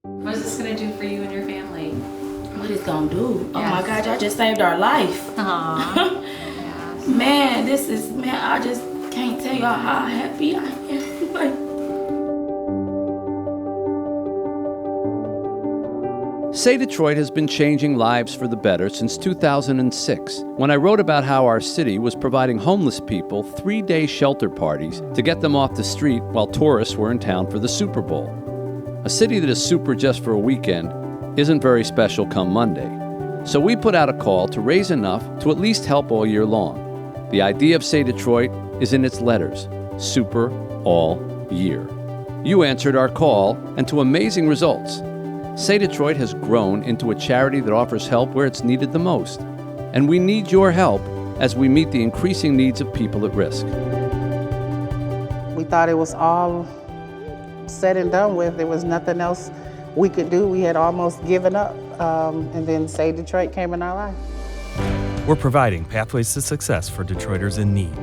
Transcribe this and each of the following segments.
What is this going to do for you and your family? What it's gonna do? Yes. Oh my God, y'all just saved our life. Aww. Yes. Man, I just can't tell y'all how happy I am. Like, Say Detroit has been changing lives for the better since 2006, when I wrote about how our city was providing homeless people 3-day shelter parties to get them off the street while tourists were in town for the Super Bowl. A city that is super just for a weekend isn't very special come Monday. So we put out a call to raise enough to at least help all year long. The idea of Say Detroit is in its letters, super all year. You answered our call, and to amazing results. Say Detroit has grown into a charity that offers help where it's needed the most. And we need your help as we meet the increasing needs of people at risk. We thought it was all said and done with. There was nothing else we could do. We had almost given up. And then Say Detroit came in our life. We're providing pathways to success for Detroiters in need.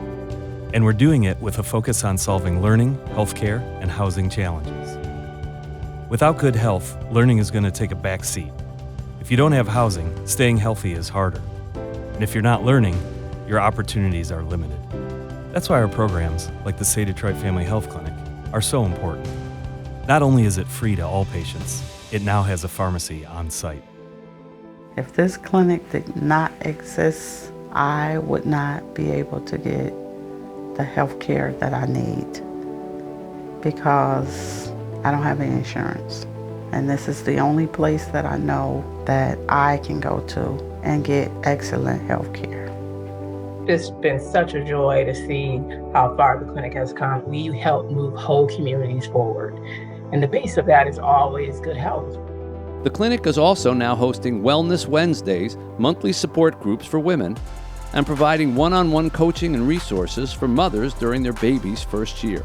And we're doing it with a focus on solving learning, healthcare, and housing challenges. Without good health, learning is going to take a back seat. If you don't have housing, staying healthy is harder. And if you're not learning, your opportunities are limited. That's why our programs, like the Say Detroit Family Health Clinic, are so important. Not only is it free to all patients, it now has a pharmacy on site. If this clinic did not exist, I would not be able to get the health care that I need because I don't have any insurance. And this is the only place that I know that I can go to and get excellent health care. It's been such a joy to see how far the clinic has come. We help move whole communities forward. And the base of that is always good health. The clinic is also now hosting Wellness Wednesdays, monthly support groups for women, and providing one-on-one coaching and resources for mothers during their baby's first year.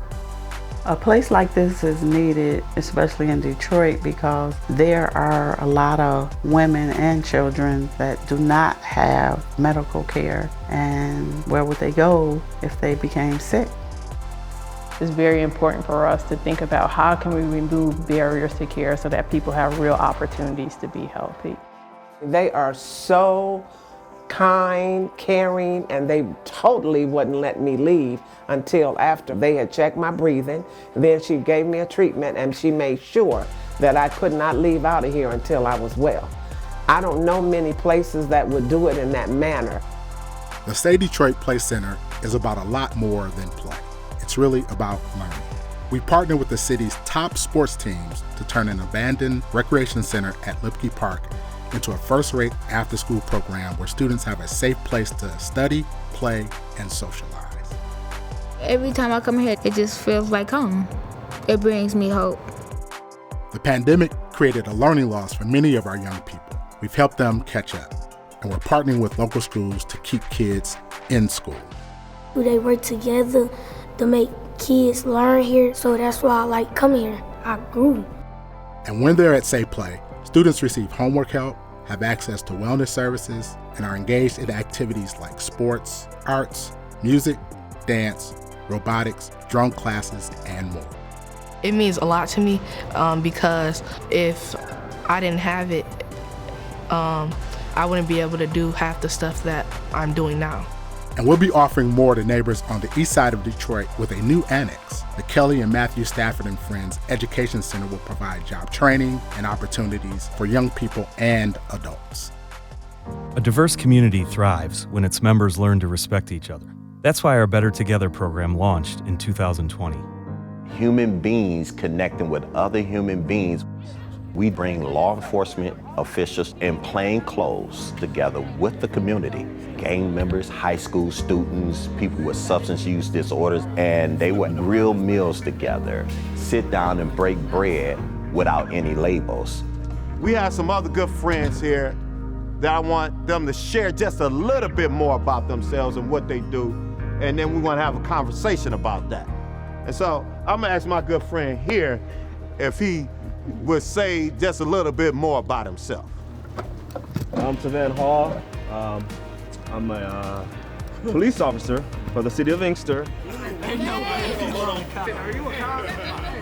A place like this is needed, especially in Detroit, because there are a lot of women and children that do not have medical care. And where would they go if they became sick? It's very important for us to think about how can we remove barriers to care so that people have real opportunities to be healthy. They are so kind, caring, and they totally wouldn't let me leave until after they had checked my breathing. Then she gave me a treatment and she made sure that I could not leave out of here until I was well. I don't know many places that would do it in that manner. The Say Detroit Play Center is about a lot more than play. It's really about learning. We partner with the city's top sports teams to turn an abandoned recreation center at Lipke Park into a first-rate after-school program where students have a safe place to study, play, and socialize. Every time I come here, it just feels like home. It brings me hope. The pandemic created a learning loss for many of our young people. We've helped them catch up, and we're partnering with local schools to keep kids in school. They work together to make kids learn here, so that's why I like coming here. I grew. And when they're at Say Play, students receive homework help, have access to wellness services, and are engaged in activities like sports, arts, music, dance, robotics, drum classes, and more. It means a lot to me because if I didn't have it, I wouldn't be able to do half the stuff that I'm doing now. And we'll be offering more to neighbors on the east side of Detroit with a new annex. The Kelly and Matthew Stafford and Friends Education Center will provide job training and opportunities for young people and adults. A diverse community thrives when its members learn to respect each other. That's why our Better Together program launched in 2020. Human beings connecting with other human beings. We bring law enforcement officials in plain clothes together with the community. Gang members, high school students, people with substance use disorders, and they would grill meals together, sit down and break bread without any labels. We have some other good friends here that I want them to share just a little bit more about themselves and what they do, and then we want to have a conversation about that. And so I'm gonna ask my good friend here if he would say just a little bit more about himself. I'm Tavan Hall. I'm a police officer for the city of Inkster. Are you a cop?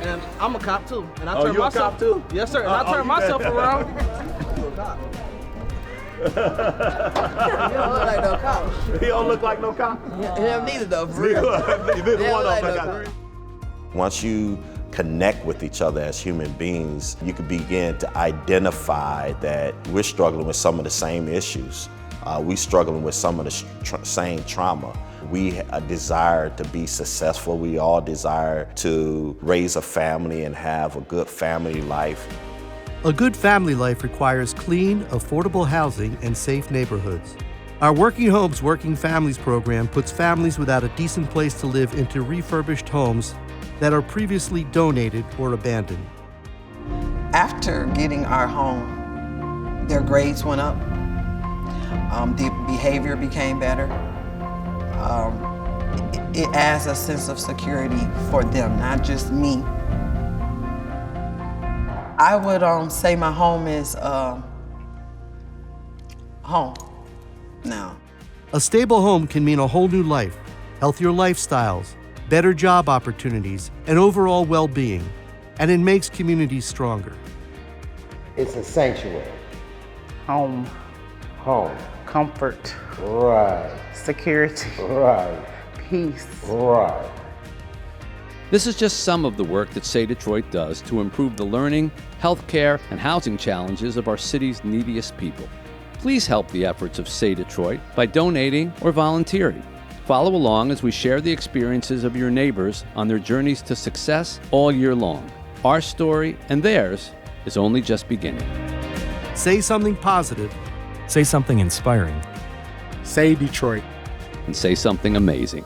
And I'm a cop too. And I Oh, turn you a myself cop too? Yes, sir. And I turn myself around. You a cop. You don't look like no cop. He don't look like no cop? Him neither though, for real. Neither one of them. No Once you connect with each other as human beings, you can begin to identify that we're struggling with some of the same issues. We're struggling with some of the same trauma. We desire to be successful. We all desire to raise a family and have a good family life. A good family life requires clean, affordable housing and safe neighborhoods. Our Working Homes, Working Families program puts families without a decent place to live into refurbished homes that are previously donated or abandoned. After getting our home, their grades went up. The behavior became better. It adds a sense of security for them, not just me. I would say my home is home now. A stable home can mean a whole new life, healthier lifestyles, better job opportunities, and overall well-being. And it makes communities stronger. It's a sanctuary. Home, Home. comfort, Right. security, Right. peace. Right. This is just some of the work that Say Detroit does to improve the learning, healthcare, and housing challenges of our city's neediest people. Please help the efforts of Say Detroit by donating or volunteering. Follow along as we share the experiences of your neighbors on their journeys to success all year long. Our story and theirs is only just beginning. Say something positive. Say something inspiring. Say Detroit. And say something amazing.